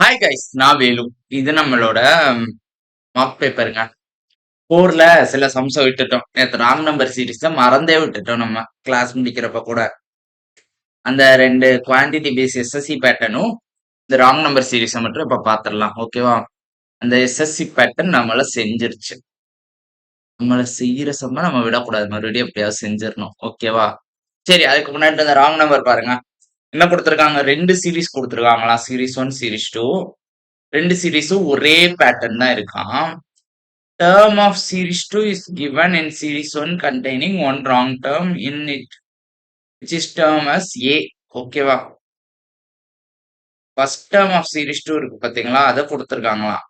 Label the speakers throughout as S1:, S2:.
S1: Hi guys, நான் வேலு. இது நம்மளோட மார்க் பேப்பருங்க. 4ல சில சம்ஸ விட்டுட்டோம். நேத்து ராங் நம்பர் சீரிஸ்ல மறந்தே விட்டுட்டோம் நம்ம. கிளாஸ் முடிக்கிறப்ப கூட. அந்த 2 குவான்டிட்டி பேஸ் எஸ்எஸ்சி பேட்டர்னும், இந்த ராங் நம்பர் சீரிஸ மட்டும் இப்ப பாத்துரலாம். ஓகேவா? அந்த எஸ்எஸ்சி பேட்டர்ன் நம்மள செஞ்சிருச்சு. நம்மள செய்யற சம்ம நம்ம விடக்கூடாது. மறுபடியும் எப்படியாவது செஞ்சிரணும். ஓகேவா? சரி, அதுக்கு முன்னாடி அந்த ராங் நம்பர் பாருங்க. என்ன குடுத்திருக்காங்க? 2 சீரிஸ் குடுத்திருக்காங்களாம். Series 1, series 2. 2 சீரிஸும் ஒரே பேட்டர்ன் தான் இருக்காம். Term of series 2 is given in series 1 containing one wrong term in it, which is term as A. ஓகேவா? ஃபர்ஸ்ட் டேர்ம் ஆஃப் சீரிஸ் 2 இருக்கு பாத்தீங்களா? அத குடுத்திருக்காங்களாம்.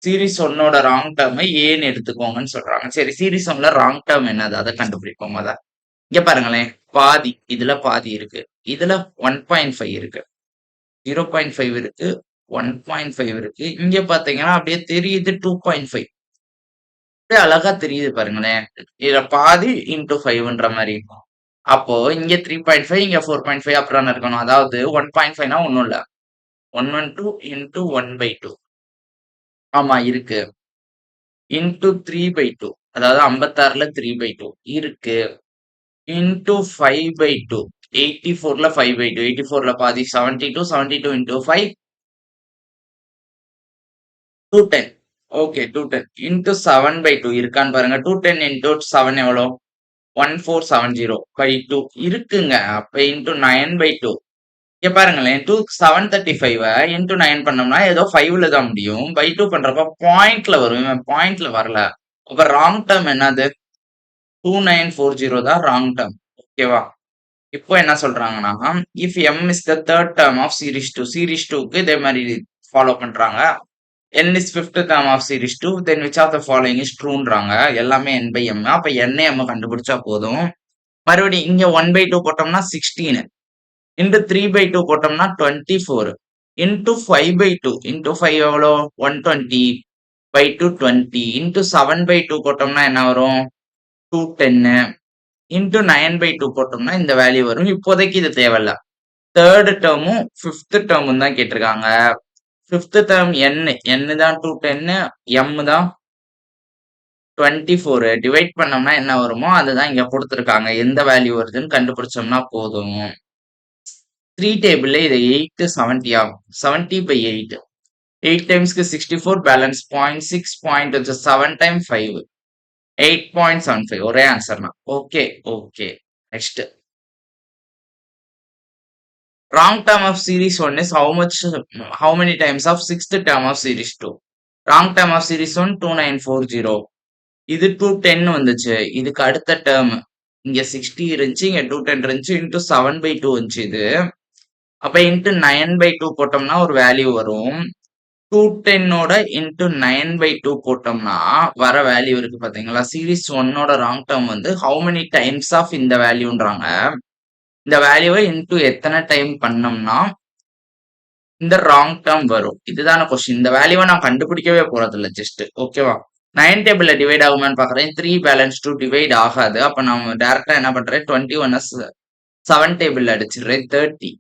S1: சீரிஸ் 1ஓட ராங் டேர்ம் ஏன்னு எடுத்துக்கோங்கன்னு சொல்றாங்க. சரி, சீரிஸ் 1ல ராங் டேர்ம் என்னது? அத கண்டுபிடிப்போம் மொத. இங்க பாருங்களேன். பாதி. இதுல பாதி இருக்கு. இதுல 1.5 இருக்கு. 0.5 இருக்கு. 1.5 இருக்கு. இங்க பாத்தீங்கன்னா அப்படியே தெரியுது 2.5. அப்படியே அழகா தெரியுது பாருங்களேன். இதுல பாதி இன்டூ 5ன்ற மாதிரி இருக்கும். அப்போ இங்க 3.5, இங்க 4.5 அப்புறம் இருக்கணும். அதாவது 1.5னா ஒண்ணும் இல்ல. 112 இன்டூ 1/2. ஆமா இருக்கு. இன்டூ 3/2. அதாவது 56ல 3/2 இருக்கு. இன்டூ 5/2. 84ல 5/2. 84ல பாதி 72. 72 இன்டூ 5 210. ஓகே, 210 இன்டூ 7/2 இருக்கான்னு பாருங்க. 210 இன்டூ 7 எவ்வளோ? 1470/2 இருக்குங்க. அப்ப இன்டூ 9/2. இங்க பாருங்களேன். 735 இன்டூ 9 பண்ணோம்னா ஏதோ 5ல தான் முடியும். பை 2 பண்றப்ப பாயிண்ட்ல வரும். இவன் பாயிண்ட்ல வரல. அப்ப ராங் டேர்ம் என்னது? 2940 தான் ராங் டேர்ம். ஓகேவா? இப்போ என்ன சொல்றாங்கன்னா, if m is the third term of series 2. series 2க்கு இதே மாதிரி ஃபாலோ பண்றாங்க. n is fifth term of series 2, then which of the following is trueன்றாங்க. எல்லாமே n by m. அப்ப n m கண்டுபிடிச்சா போதும். மறுபடியும் இங்க 1/2 போட்டோம்னா 16. இன்டு 3/2 போட்டோம்னா 24. இன்டு 5/2. இன்டு 5 எவ்வளோ? 120/2 20. இன்டு 7/2 போட்டோம்னா என்ன வரும்? 210. இன்டு 9/2 போட்டோம்னா இந்த வேல்யூ வரும். இப்போதைக்கு இது தேவையில்ல. தேர்ட் டேர்மும் ஃபிஃப்த் டேர்மும் தான் கேட்டிருக்காங்க. ஃபிஃப்த் டேர்ம் n தான் 210, m தான் 24. டிவைட் பண்ணோம்னா என்ன வருமோ அதுதான் இங்க கொடுத்துருக்காங்க. எந்த வேல்யூ வருதுன்னு கண்டுபிடிச்சோம்னா போதும். 3 டேபிள்ல இது 8 70 ஆகும். 70/8. 8 டைம்ஸ்க்கு 64, பேலன்ஸ் 0.6, பாயிண்ட் வச்சு 7 டைம் 5. 8.75. ஒரே ஆன்சர் தான். Okay okay. Next. Wrong term of series 1 is how many times of sixth term of series 2? Wrong term of series 1 2940. இது 210 வந்துச்சு. இதுக்கு அடுத்த டேர்ம் இங்க 60 இருந்துச்சு, இங்க 210 இருந்துச்சு. இன்டூ 7/2 வந்துச்சு இது. அப்ப இன்டூ 9/2 போட்டோம்னா ஒரு வேல்யூ வரும். 210ஓட இன்டூ 9/2 போட்டோம்னா வர வேல்யூ இருக்கு பாத்தீங்களா? சீரிஸ் 1ஓட ராங் டேர்ம் வந்து ஹவு மெனி டைம்ஸ் ஆஃப் இந்த வேல்யூன்றாங்க. இந்த வேல்யூவை இன்டூ எத்தனை டைம் பண்ணோம்னா இந்த ராங் டேர்ம் வரும். இதுதான கொஸ்டின். இந்த வேல்யூவை நான் கண்டுபிடிக்கவே போறது இல்ல. ஜஸ்ட் ஓகேவா? 9 டேபிள்ல டிவைட் ஆகுமான்னு பாக்குறேன். 3 பேலன்ஸ் 2 டிவைட் ஆகாது. அப்ப நான் டைரக்டா என்ன பண்றேன்? 21 7 டேபிள்ல அடிச்சிடுறேன். 30.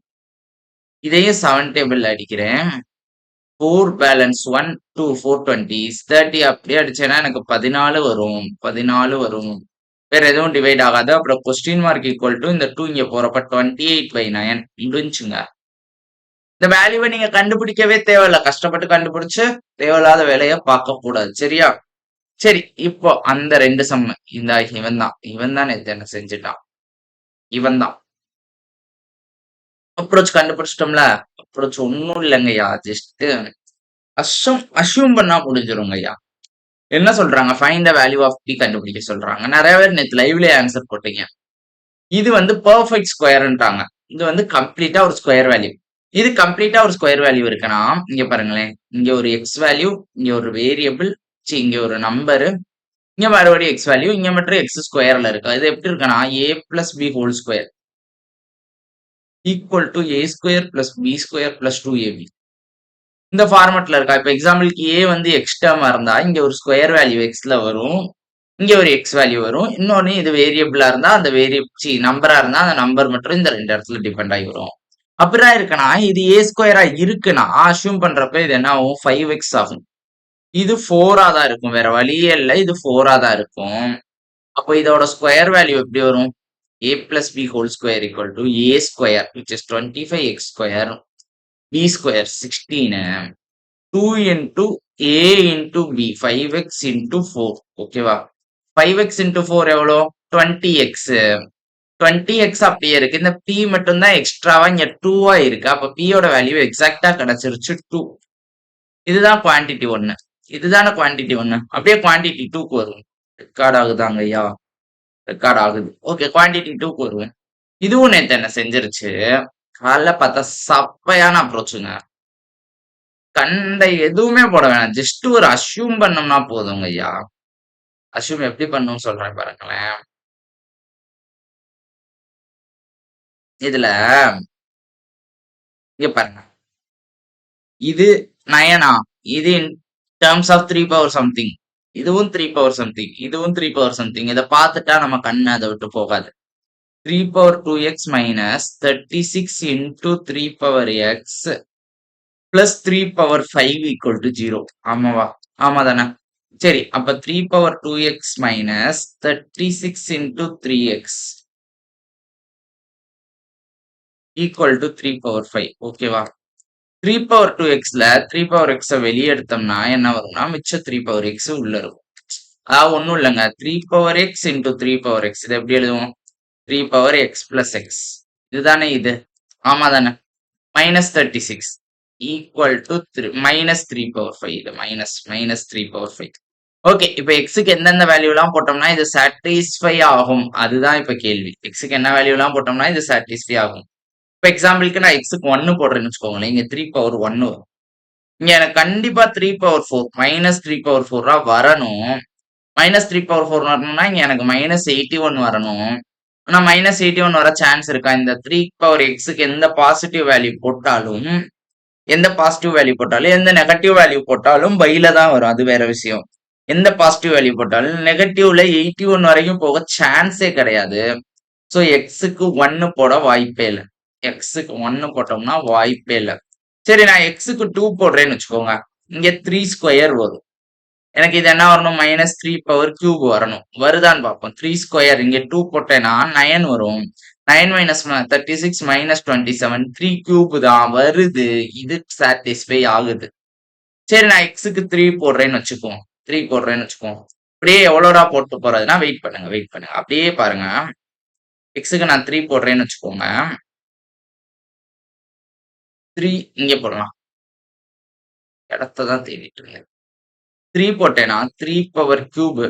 S1: இதையும் 7 டேபிள்ல அடிக்கிறேன். 4 பேலன்ஸ் 1 2 420 30 அப்படியே அடிச்சேன்னா எனக்கு 14 வரும். 14 வரும். வேற எதுவும் டிவைட் ஆகாது. அப்புறம் கொஸ்டின் மார்க் ஈக்குவல் டு இந்த 2 இங்க போறப்ப 28/9 முடிஞ்சுங்க. இந்த வேல்யூவை நீங்க கண்டுபிடிக்கவே தேவையில்ல. கஷ்டப்பட்டு கண்டுபிடிச்சு தேவையில்லாத வேலைய பார்க்க கூடாது. சரியா? சரி, இப்போ அந்த 2 சம். இந்த இவன் தான் நேத்து என்ன செஞ்சுட்டான். இவன் தான் அப்ரோச் கண்டுபிடிச்சிட்டோம்ல. அப்ரோச் ஒன்னும் இல்லைங்கய்யா. ஜஸ்ட் அஷ்யூம் பண்ணா முடிஞ்சிருங்கய்யா. என்ன சொல்றாங்க? Find the value of p கண்டுபிடிக்க சொல்றாங்க. நிறைய பேர் நேத்து லைவ்லயே ஆன்சர் போட்டீங்க. இது வந்து பெர்ஃபெக்ட் ஸ்கொயர்ன்றாங்க. இது வந்து கம்ப்ளீட்டா ஒரு ஸ்கொயர் வேல்யூ. இது கம்ப்ளீட்டா ஒரு ஸ்கொயர் வேல்யூ இருக்குன்னா இங்க பாருங்களேன். இங்க ஒரு எக்ஸ் வேல்யூ, இங்க ஒரு வேரியபிள், இங்க ஒரு நம்பரு, இங்க மறுபடியும் எக்ஸ் வேல்யூ, இங்க மட்டும் எக்ஸ் ஸ்கொயர்ல இருக்கு. இது எப்படி இருக்குன்னா a plus b whole square equal to a square plus b square plus 2ab. இந்த ஃபார்மட்ல இருக்கா? இப்ப எக்ஸாம்பிளுக்கு a வந்து எக்ஸ் டேர்மா இருந்தா இங்க ஒரு ஸ்கொயர் வேல்யூ எக்ஸ்ல வரும், இங்க ஒரு எக்ஸ் வேல்யூ வரும். இன்னொன்னு இது வேரியபிளா இருந்தா அந்த நம்பரா இருந்தா அந்த நம்பர் மட்டும் இந்த 2 இடத்துல டிபெண்ட் ஆகி வரும். அப்படிதான் இருக்குன்னா இது ஏ ஸ்கொயரா இருக்குன்னா அசியூம் பண்றப்ப இது என்ன ஆகும் 5x ஆகும். இது 4ஆ தான் இருக்கும். வேற வழியே இல்ல. இது 4ஆ தான் இருக்கும். அப்போ இதோட ஸ்கொயர் வேல்யூ எப்படி வரும்? a plus b whole square equal to a square which is 25x square b square 16 2 into a into b 5x into 4 ஓகேவா 5x into 4 எவ்வளோ 20x 20x அப்படியே இருக்கு இந்த p மட்டும் தான் எக்ஸ்ட்ராவா இங்க 2ஆ இருக்கு அப்ப p யோட வேல்யூ எக்ஸாக்டா கிடைச்சிருச்சு 2 இதுதான் குவான்டிட்டி 1 இதுதான குவான்டிட்டி 1 அப்படியே குவான்டிட்டி 2க்கு வரும் ரெக்கார்ட் ஆகுதாங்க ஐயா ரெக்கார்ட் ஆகுது ஓகே குவான்டிட்டி 2க்கு வருவேன் இதுவும் நேத்து என்ன செஞ்சிருச்சு காலைல பார்த்தா சப்பையான அப்ரோச்சுங்க கண்ட எதுவுமே போட வேணாம் ஜஸ்ட் ஒரு அஷ்யூம் பண்ணோம்னா போதுங்க ஐயா அஷ்யூம் எப்படி பண்ணணும்னு சொல்றேன் பாருங்களேன் இதுல இங்க பாருங்க இது நயனா இது in terms of 3 power something இதுவும் 3 பவர் சம்திங் இதுவும் 3 பவர் சம்திங் இதை பார்த்துட்டா நம்ம கண்ணு அதை விட்டு போகாது 3 power 2x minus 36 into 3 power X plus 3 power 5 equal to 0 ஆமாவா ஆமா தானே சரி அப்ப 3 power 2x minus 36 into 3x equal to 3 power 5 ஓகேவா 3 பவர் 2xல 3 பவர் x வெளியே எடுத்தோம்னா என்ன வரும்னா மிச்சம் 3 பவர் x உள்ள இருக்கும் அதாவது ஒண்ணும் இல்லைங்க 3 power x into 3 power x இது எப்படி எழுதுவோம் 3 பவர் x பிளஸ் எக்ஸ் இதுதானே இது ஆமா தானே minus 36 equal to minus 3 power 5 இது மைனஸ் 3 பவர் 5 ஓகே இப்ப எக்ஸுக்கு எந்தெந்த வேல்யூ எல்லாம் போட்டோம்னா இது சாட்டிஸ்ஃபை ஆகும் அதுதான் இப்ப கேள்வி எக்ஸுக்கு என்ன வேல்யூ எல்லாம் போட்டோம்னா இது சாட்டிஸ்ஃபை ஆகும் இப்ப எக்ஸாம்பிளுக்கு நான் எக்ஸுக்கு 1 போடுறேன்னு வச்சுக்கோங்களேன் இங்க 3 பவர் 1 வரும் இங்க எனக்கு கண்டிப்பா 3 பவர் 4 மைனஸ் 3 பவர் 4 வரணும் மைனஸ் 3 பவர் 4 வரணும்னா இங்க எனக்கு மைனஸ் 81 வரணும் ஆனா மைனஸ் 81 வர சான்ஸ் இருக்கா இந்த 3 பவர் எக்ஸுக்கு எந்த பாசிட்டிவ் வேல்யூ போட்டாலும் எந்த நெகட்டிவ் வேல்யூ போட்டாலும் பைல தான் வரும் அது வேற விஷயம் எந்த பாசிட்டிவ் வேல்யூ போட்டாலும் நெகட்டிவ்ல 81 வரைக்கும் போக சான்ஸே கிடையாது ஸோ எக்ஸுக்கு 1 போட வாய்ப்பே இல்லை எக்ஸுக்கு 1 போட்டோம்னா வாய்ப்பே இல்லை சரி நான் எக்ஸுக்கு 2 போடுறேன்னு வச்சுக்கோங்க இங்க 3 ஸ்கொயர் வரும் எனக்கு இது என்ன வரணும் மைனஸ் 3 பவர் கியூப் வரணும் வருதான்னு பார்ப்போம் 3 ஸ்கொயர் இங்க 2 போட்டேன்னா 9 வரும் 9 மைனஸ் 36 மைனஸ் 27 3 கியூப் தான் வருது இது சாட்டிஸ்ஃபை ஆகுது சரி நான் எக்ஸுக்கு 3 போடுறேன்னு வச்சுக்குவோம் 3 போடுறேன்னு வச்சுக்குவோம் அப்படியே எவ்வளோடா போட்டு போறதுன்னா வெயிட் பண்ணுங்க அப்படியே பாருங்க எக்ஸுக்கு நான் 3 போடுறேன்னு வச்சுக்கோங்க 3 இங்க போடலாம் இடத்தான் தேடிட்டு இருந்தேன் 3 போட்டேன்னா 3 பவர் கியூப்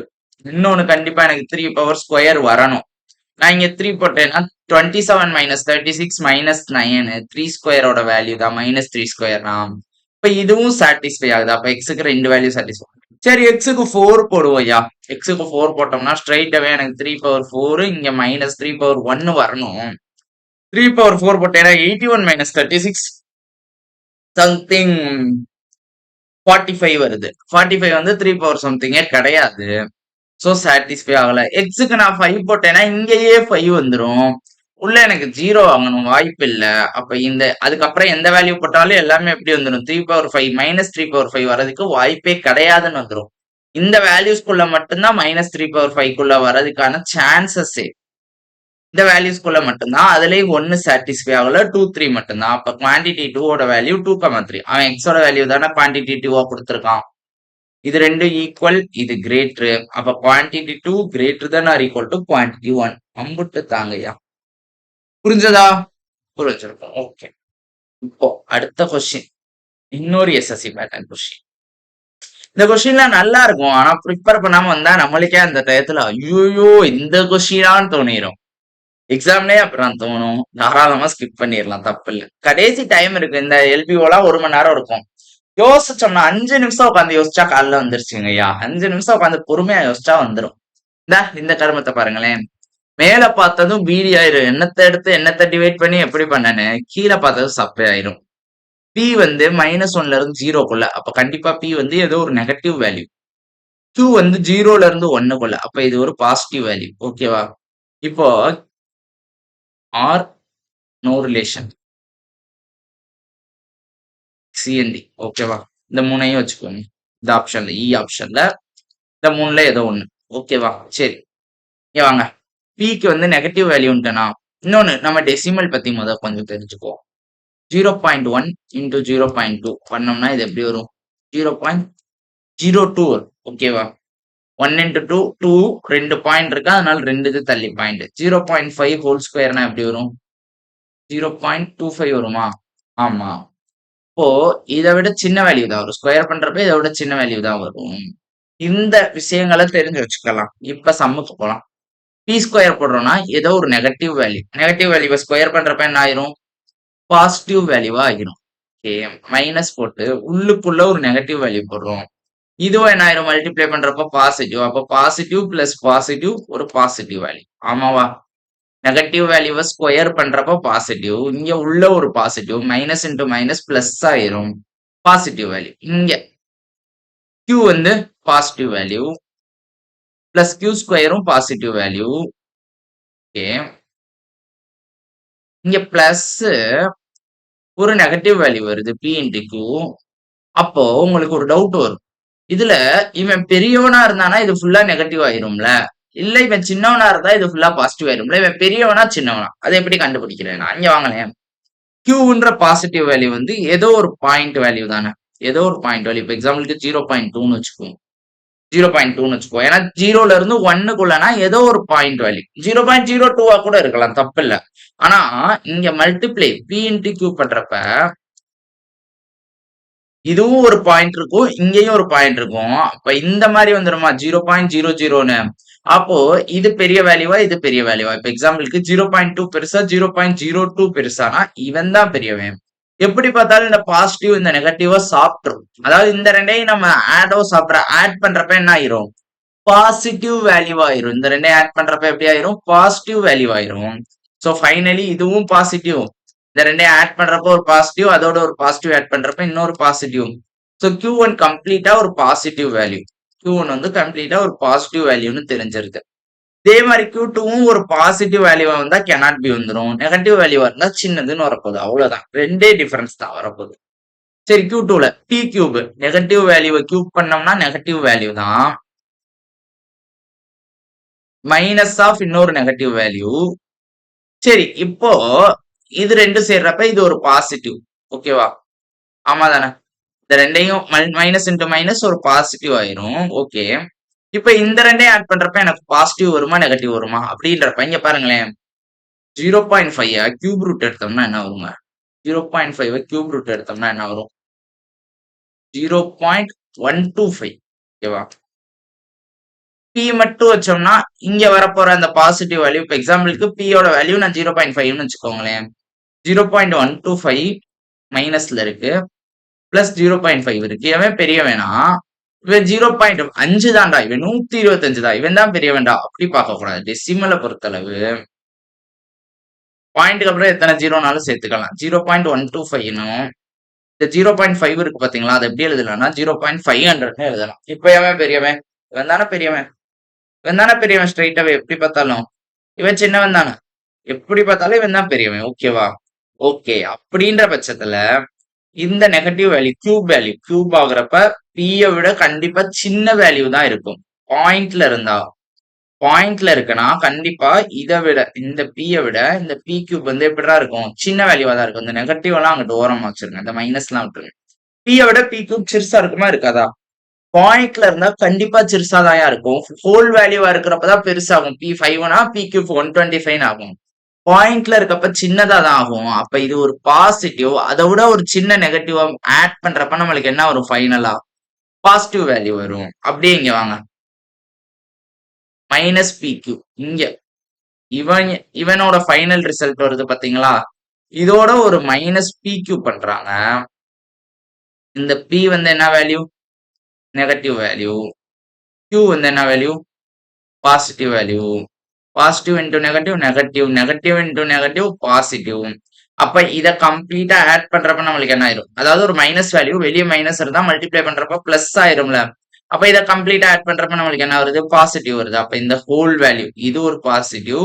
S1: இன்னொன்னு கண்டிப்பா எனக்கு 3 பவர் ஸ்கொயர் வரணும் நான் இங்க 3 போட்டேன்னா 27 மைனஸ் 36 மைனஸ் 9 3 ஸ்கொயரோட வேல்யூ தான் மைனஸ் 3 ஸ்கொயர் தான் இப்ப இதுவும் சாட்டிஸ்ஃபை ஆகுது அப்ப எக்ஸுக்கு 2 வேல்யூ சாட்டிஸ்ஃபை சரி எக்ஸுக்கு 4 போடுவோம் ஐயா எக்ஸுக்கு 4 போட்டோம்னா ஸ்ட்ரைட்டாவே எனக்கு 3 பவர் 4 இங்க மைனஸ் 3 பவர் 1 வரணும் 3 பவர் 4 போட்டேன்னா 81 மைனஸ் 36 சம்திங் 45 வருது 45 வந்து 3 பவர் சம்திங்கே கிடையாது சோ சாட்டிஸ்ஃபை ஆகல எக்ஸுக்கு நான் 5 போட்டேன்னா இங்கேயே 5 வந்துடும் உள்ள எனக்கு 0 வாங்கணும் வாய்ப்பு இல்ல அப்ப இந்த அதுக்கப்புறம் எந்த வேல்யூ போட்டாலும் எல்லாமே எப்படி வந்துடும் 3 பவர் 5 மைனஸ் 3 பவர் 5 வர்றதுக்கு வாய்ப்பே கிடையாதுன்னு வந்துடும் இந்த வேல்யூஸ்குள்ள மட்டும்தான் மைனஸ் 3 பவர் 5 வர்றதுக்கான சான்சஸ் இந்த வேல்யூஸ்குள்ள மட்டும்தான் அதுலயும் 1 சாட்டிஸ்ஃபை ஆகல 2 3 மட்டும்தான் அப்ப குவான்டிட்டி 2 ஓட வேல்யூ 2,3 அவன் எக்ஸோட வேல்யூ தானே குவான்டிட்டி 2 கொடுத்துருக்கான் இது ரெண்டும் ஈக்குவல் இது கிரேட்ரு அப்ப quantity 2 greater than R equal to quantity 1 அம்புட்டு தாங்கய்யா புரிஞ்சதா புரிஞ்சிருக்கும் ஓகே இப்போ அடுத்த கொஸ்டின் இன்னொரு எஸ்எஸ்சி பேட்டர்ன் கொஸ்டின் இந்த கொஸ்டின்லாம் நல்லா இருக்கும் ஆனா ப்ரிப்பேர் பண்ணாம வந்தா நம்மளுக்கே அந்த டயத்துல ஐயோ இந்த கொஸ்டினான்னு தோணிரும் எக்ஸாம்லயே அப்புறம் தோணும் தாராளமா ஸ்கிப் பண்ணிடலாம் தப்பு இல்லை கடைசி டைம் இருக்கு இந்த எல்பிஓலாம் 1 மணி நேரம் இருக்கும் யோசிச்சோம்னா 5 நிமிஷம் உட்காந்து யோசிச்சா காலைல வந்துருச்சுங்க ஐயா 5 நிமிஷம் உட்காந்து பொறுமையா யோசிச்சா வந்துடும் இந்த கருமத்தை பாருங்களேன் மேல பார்த்ததும் பீடி ஆயிரும் என்னத்தை எடுத்து என்னத்தை டிவைட் பண்ணி எப்படி பண்ணனு கீழே பார்த்ததும் சப்பை ஆயிரும் பி வந்து -1ல இருந்து 0க்குள்ள அப்ப கண்டிப்பா பி வந்து ஏதோ ஒரு நெகட்டிவ் வேல்யூ Q வந்து 0ல இருந்து 1க்குள்ள அப்ப இது ஒரு பாசிட்டிவ் வேல்யூ ஓகேவா இப்போ ஆர் நோ ரிலேஷன் சிஎன்டி. ஓகேவா? இந்த 3யும் வச்சுக்கோங்க. இந்த ஆப்ஷன்ல ஆப்ஷன்ல இந்த 3ல ஏதோ ஒண்ணு. ஓகேவா? சரி. இங்க வாங்க. பிக்கு வந்து நெகட்டிவ் வேல்யூன்ட்டனா, இன்னொன்னு நம்ம டெசிமல் பத்தி கொஞ்சம் தெரிஞ்சுக்குவோம். 0.1 இன்டு 0.2 பண்ணோம்னா இது எப்படி வரும்? 0.02 வரும். ஓகேவா? 1 இன்டு 2 2 2 பாயிண்ட் இருக்கு. அதனால 2 இது தள்ளி பாயிண்ட். 0.5 ஹோல் ஸ்கொயர்னா எப்படி வரும்? 0.25 வருமா? ஆமா. இப்போ இத விட சின்ன வேல்யூ தான் வரும். ஸ்கொயர் பண்றப்ப இத விட சின்ன வேல்யூ தான் வரும். இந்த விஷயங்கள தெரிஞ்சு வச்சுக்கலாம். இப்ப சம்முக்கு போலாம். பி ஸ்கொயர் போடுறோம்னா ஏதோ ஒரு நெகட்டிவ் வேல்யூ. நெகட்டிவ் வேல்யூவ ஸ்கொயர் பண்றப்ப என்ன ஆயிரும்? பாசிட்டிவ் வேல்யூவா ஆகிரும். ஓகே. மைனஸ் போட்டு உள்ளுக்குள்ள ஒரு நெகட்டிவ் வேல்யூ போடுறோம். இதுவும் என்ன ஆயிரும்? மல்டிப்ளை பண்றப்ப பாசிட்டிவ். அப்ப பாசிட்டிவ் பிளஸ் பாசிட்டிவ் ஒரு பாசிட்டிவ் வேல்யூ. ஆமாவா? நெகட்டிவ் வேல்யூவ ஸ்கொயர் பண்றப்ப பாசிட்டிவ். இங்க உள்ள ஒரு positive. Minus into minus plus ஆயிரும். Positive value. இங்க Q வந்து பாசிட்டிவ் வேல்யூ. பிளஸ் Q ஸ்கொயரும் பாசிட்டிவ் வேல்யூ. ஓகே. இங்க பிளஸ் ஒரு நெகட்டிவ் வேல்யூ வருது. P into Q. அப்போ உங்களுக்கு ஒரு டவுட் வரும். இதுல இவன் பெரியவனா இருந்தானா இது ஃபுல்லா நெகட்டிவ் ஆயிரும்ல. இல்ல இவன் சின்னவனா இருந்தா இது ஃபுல்லா பாசிட்டிவ் ஆயிரும்ல. இவன் பெரியவனா சின்னவனா? அதை எப்படி கண்டுபிடிக்கிறேன் நான்? இங்க வாங்களேன். Qன்ற பாசிட்டிவ் வேல்யூ வந்து ஏதோ ஒரு பாயிண்ட் வேல்யூ தானே. ஏதோ ஒரு பாயிண்ட் வேல்யூ. இப்ப எக்ஸாம்பிளுக்கு 0.2ன்னு வச்சுக்குவோம். 0.2ன்னு வச்சுக்குவோம். ஏன்னா 0ல இருந்து 1க்குள்ளனா ஏதோ ஒரு பாயிண்ட் வேல்யூ. 0.02வா கூட இருக்கலாம். தப்பில்ல. ஆனா இங்க மல்டிப்ளை P இன்டு Q பண்றப்ப இதுவும் ஒரு பாயிண்ட் இருக்கும். இங்கேயும் ஒரு பாயிண்ட் இருக்கும். அப்ப இந்த மாதிரி வந்துருமா? 0.00ன்னு. அப்போ இது பெரிய வேல்யூவா? இது பெரிய வேல்யூவா? இப்ப எக்ஸாம்பிளுக்கு 0.2 பெருசா? 0.02 பெருசானா இவன் தான் பெரியவன். எப்படி பார்த்தாலும் இந்த பாசிட்டிவ் இந்த நெகட்டிவா சாப்பிட்டுரும். அதாவது இந்த ரெண்டையும் நம்ம ஆட் பண்றப்ப என்ன ஆயிரும்? பாசிட்டிவ் வேல்யூ ஆயிரும். இந்த ரெண்டையும் ஆட் பண்றப்ப எப்படி ஆயிரும்? பாசிட்டிவ் வேல்யூ ஆயிரும். சோ ஃபைனலி இதுவும் பாசிட்டிவ். இந்த ரெண்டையும் ஆட் பண்றப்ப ஒரு பாசிட்டிவ், அதோட ஒரு பாசிட்டிவ் ஆட் பண்றப்ப இன்னொரு பாசிட்டிவ். சோ Q1 கம்ப்ளீட்டா ஒரு பாசிட்டிவ் வேல்யூ. Q1 வந்து கம்ப்ளீட்டா ஒரு பாசிட்டிவ் வேல்யூன்னு தெரிஞ்சிருக்கு. இதே மாதிரி Q2வும் ஒரு பாசிட்டிவ் வேல்யூவா வந்தா cannot be வந்துரும். நெகட்டிவ் வேல்யூவா இருந்தா சின்னதுன்னு வரப்போகுது. அவ்வளவுதான். ரெண்டே டிஃபரன்ஸ் தான் வரப்போகுது. சரி Q2ல P கியூப் நெகட்டிவ் வேல்யூவை கியூப் பண்ணோம்னா நெகட்டிவ் வேல்யூ தான். மைனஸ் ஆஃப் இன்னொரு நெகட்டிவ் வேல்யூ. சரி இப்போ இது ரெண்டும் சேர்றப்ப இது ஒரு பாசிட்டிவ். ஓகேவா? ஆமா தானே? இந்த ரெண்டையும் மைனஸ் இன்டு மைனஸ் ஒரு பாசிட்டிவ் ஆயிரும். ஓகே. இப்ப இந்த ரெண்டையும் ஆட் பண்றப்ப எனக்கு பாசிட்டிவ் வருமா நெகட்டிவ் வருமா அப்படின்றப்ப இங்க பாருங்களேன். 0.5 கியூப் ரூட் எடுத்தோம்னா என்ன வருங்க? 0.5 கியூப் ரூட் எடுத்தோம்னா என்ன வரும்? 0.125. ஓகேவா? P மட்டும் வச்சோம்னா இங்க வரப்போற அந்த பாசிட்டிவ் வேல்யூ. இப்ப எக்ஸாம்பிளுக்கு P யோட வேல்யூ நான் 0.5ன்னு வச்சுக்கோங்களேன். 0.125 மைனஸ்ல இருக்கு. பிளஸ் 0.5 இருக்கு. இவன் பெரியவனா? இவன் 0.5 தான்டா. இவன் 125 தான். இவன் தான் பெரியவன்டா. அப்படி பார்க்க கூடாது. டெசிமலை பொறுத்தளவு பாயிண்ட்க்கு அப்புறம் எத்தனை ஜீரோனாலும் சேர்த்துக்கலாம். 0.125னும் இந்த 0.5 இருக்கு பாத்தீங்களா? அதை எப்படி எழுதலாம்னா 0.500ன்னு எழுதலாம். இப்ப எவன் பெரியவன்? இவன் தானே பெரியவன். இவன் தானே பெரியவன் ஸ்ட்ரைட்டாவே எப்படி பார்த்தாலும். இவன் சின்னவன் தானே. எப்படி பார்த்தாலும் இவன் தான் பெரியவன். ஓகேவா? ஓகே. அப்படின்ற பட்சத்துல இந்த நெகட்டிவ் வேல்யூ கியூப் ஆகுறப்ப P-ய விட கண்டிப்பா சின்ன வேல்யூ தான் இருக்கும். பாயிண்ட்ல இருக்குன்னா கண்டிப்பா இதை விட இந்த P-ய விட இந்த P கியூப் வந்து எப்படிதான் இருக்கும்? சின்ன வேல்யூவா தான் இருக்கும். இந்த நெகட்டிவ் எல்லாம் அங்கிட்டு ஓரமா வச்சிருங்க. இந்த மைனஸ் எல்லாம் விட்டுருங்க. P-ய விட P கியூப் சிறுசா இருக்குமா இருக்காதா? பாயிண்ட்ல இருந்தா கண்டிப்பா சிறுசாதான் இருக்கும். ஹோல் வேல்யூவா இருக்கிறப்பதான் பெருசாகும். P5னா P கியூப் 125 ஆகும். பாயிண்ட்ல இருக்கப்ப சின்னதா தான் ஆகும். அப்ப இது ஒரு பாசிட்டிவ். அதை விட ஒரு சின்ன நெகட்டிவ் ஆட் பண்றப்ப நம்மளுக்கு என்ன வரும்? ஃபைனலா பாசிட்டிவ் வேல்யூ வரும். அப்படியே இங்க வாங்க. மைனஸ் PQ இங்க இவனோட ஃபைனல் ரிசல்ட் வருது பாத்தீங்களா? இதோட ஒரு மைனஸ் PQ பண்றாங்க. இந்த P வந்து என்ன வேல்யூ? Negative value. Q வந்து என்ன value? Positive value. Positive into negative negative negative into negative positive. அப்ப இத கம்ப்ளீட்டா ஆட் பண்றப்ப நம்மளுக்கு என்ன ஆயிரும்? அதாவது ஒரு மைனஸ் வேல்யூ வெளியே மைனஸ் இருந்தா மல்டிப்ளை பண்றப்ப பிளஸ் ஆயிரும்ல. அப்ப இத கம்ப்ளீட்டா ஆட் பண்றப்ப நம்மளுக்கு என்ன வருது? பாசிட்டிவ் வருது. அப்ப இந்த ஹோல் வேல்யூ இது ஒரு பாசிட்டிவ்.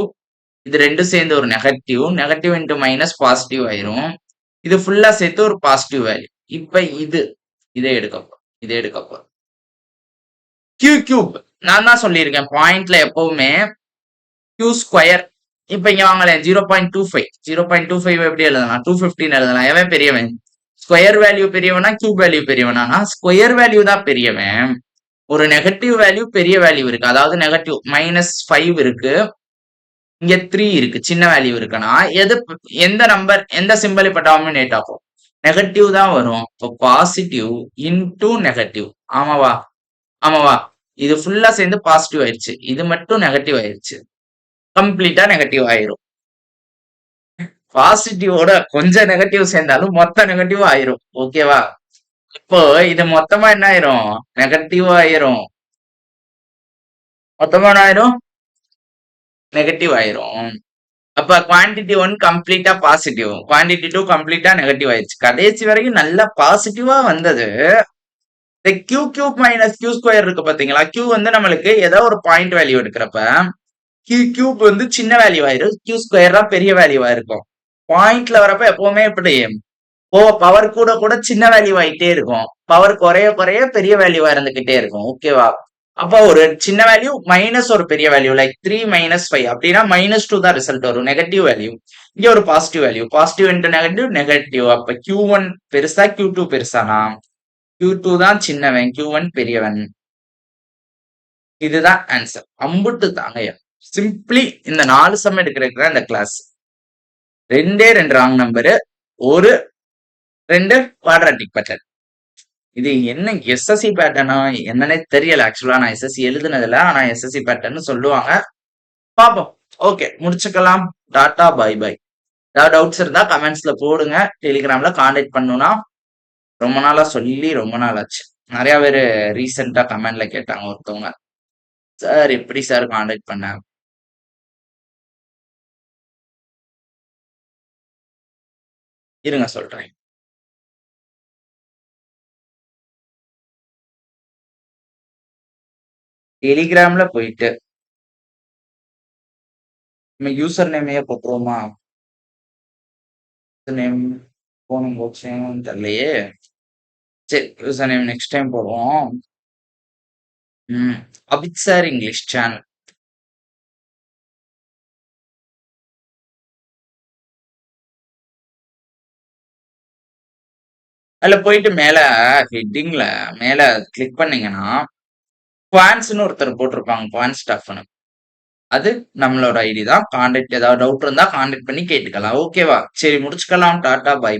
S1: இது ரெண்டும் சேர்ந்து ஒரு negative. Negative into minus positive ஆயிரும். இது ஃபுல்லா சேர்த்து ஒரு பாசிட்டிவ் வேல்யூ. இப்ப இதை எடுக்கப்போ கியூ கியூப் நான் தான் சொல்லியிருக்கேன் பாயிண்ட்ல எப்பவுமே கியூ ஸ்கொயர். இப்ப இங்க வாங்கலேன் 0.25 எப்படி எழுதலாம் 215 எழுதலாம். எவன் பெரியவன்? ஸ்கொயர் வேல்யூ பெரியவனா கியூப் வேல்யூ பெரியவனா? ஸ்கொயர் வேல்யூ தான் பெரியவன். ஒரு நெகட்டிவ் வேல்யூ பெரிய வேல்யூ இருக்கு, அதாவது நெகட்டிவ் -5 இருக்கு, இங்க 3 இருக்கு, சின்ன வேல்யூ இருக்குன்னா எந்த நம்பர் எந்த சிம்பிள் இப்ப டாமினேட் ஆகும்? நெகட்டிவ் தான் வரும். இப்போ பாசிட்டிவ் இன்டூ நெகட்டிவ். ஆமாவா? ஆமாவா? இது ஃபுல்லா சேர்ந்து பாசிட்டிவ் ஆயிடுச்சு, இது மட்டும் நெகட்டிவ் ஆயிடுச்சு, கம்ப்ளீட்டா நெகட்டிவ் ஆயிரும். பாசிட்டிவோட கொஞ்சம் நெகட்டிவ் சேர்ந்தாலும் மொத்த நெகட்டிவ் ஆயிரும். ஓகேவா? இப்போ இது மொத்தமா என்ன ஆயிரும்? நெகட்டிவ் ஆயிரும். மொத்தமா என்ன ஆயிரும்? நெகட்டிவ் ஆயிரும். அப்ப குவான்டிட்டி 1 கம்ப்ளீட்டா பாசிட்டிவ், குவான்டிட்டி 2 கம்ப்ளீட்டா நெகட்டிவ் ஆயிடுச்சு. கடைசி வரைக்கும் நல்லா பாசிட்டிவா வந்தது. இந்த q cube minus q square இருக்கு பாத்தீங்களா? கியூ வந்து நம்மளுக்கு ஏதோ ஒரு பாயிண்ட் வேல்யூ எடுக்கிறப்ப கியூ கியூப் வந்து சின்ன வேல்யூ ஆயிரும், கியூ ஸ்கொயர் தான் பெரிய வேல்யூவா இருக்கும். பாயிண்ட்ல வரப்ப எப்பவுமே இப்படி பவர் கூட கூட சின்ன வேல்யூ ஆயிட்டே இருக்கும், பவர் குறைய குறைய பெரிய வேல்யூவா இருந்துகிட்டே இருக்கும். ஓகேவா? அப்ப ஒரு சின்ன வேல்யூ மைனஸ் ஒரு பெரிய வேல்யூ லைக் 3 - 5 அப்படின்னா -2 தான் ரிசல்ட் வரும், நெகட்டிவ் வேல்யூ. இங்க ஒரு positive value, positive into negative negative. அப்ப Q1 பெருசா Q2 பெருசானா? Q2 தான் சின்னவன், Q1 பெரியவன். இதுதான் ஆன்சர். அம்புட்டு தாங்கய்யா. சிம்பிளி இந்த 4 சம் எடுக்கிற இந்த class. 2 wrong number, 2 quadratic pattern. இது என்ன எஸ்எஸ்சி பேட்டர்னா என்னன்னே தெரியல. ஆக்சுவலா நான் எஸ்எஸ்சி எழுதுனதுல, ஆனா எஸ்எஸ்சி பேட்டர்ன் சொல்லுவாங்க. பாப்போம். ஓகே, முடிச்சுக்கலாம். Tata bye bye. ஏதாவது டவுட்ஸ் இருந்தா கமெண்ட்ஸ்ல போடுங்க. டெலிகிராம்ல கான்டாக்ட் பண்ணணும்னா ரொம்ப நாளா சொல்லி ரொம்ப நாள் ஆச்சு. நிறைய பேர் ரீசெண்டா கமெண்ட்ல கேட்டாங்க ஒருத்தவங்க, சார் எப்படி சார் கான்டாக்ட் பண்ண? இருங்க சொல்றேன். டெலிகிராம்ல போயிட்டு நம்ம யூசர் நேமையே போட்டுருவோமா? நேம் போனும் போச்சுன்னு தெரியலையே. சரி, யூசர் நேம் நெக்ஸ்ட் டைம் போடுவோம். Abid sir English channel. அதுல போயிட்டு மேல ஹெட்டிங்ல மேல கிளிக் பண்ணீங்கன்னா குவான்ஸ்னு ஒருத்தர் போட்டிருப்பாங்க, குவான் ஸ்டாஃப்னு. அது நம்மளோட ஐடி தான். கான்டாக்ட் ஏதாவது டவுட் இருந்தா கான்டாக்ட் பண்ணி கேட்டுக்கலாம். ஓகேவா? சரி, முடிச்சுக்கலாம். Tata by.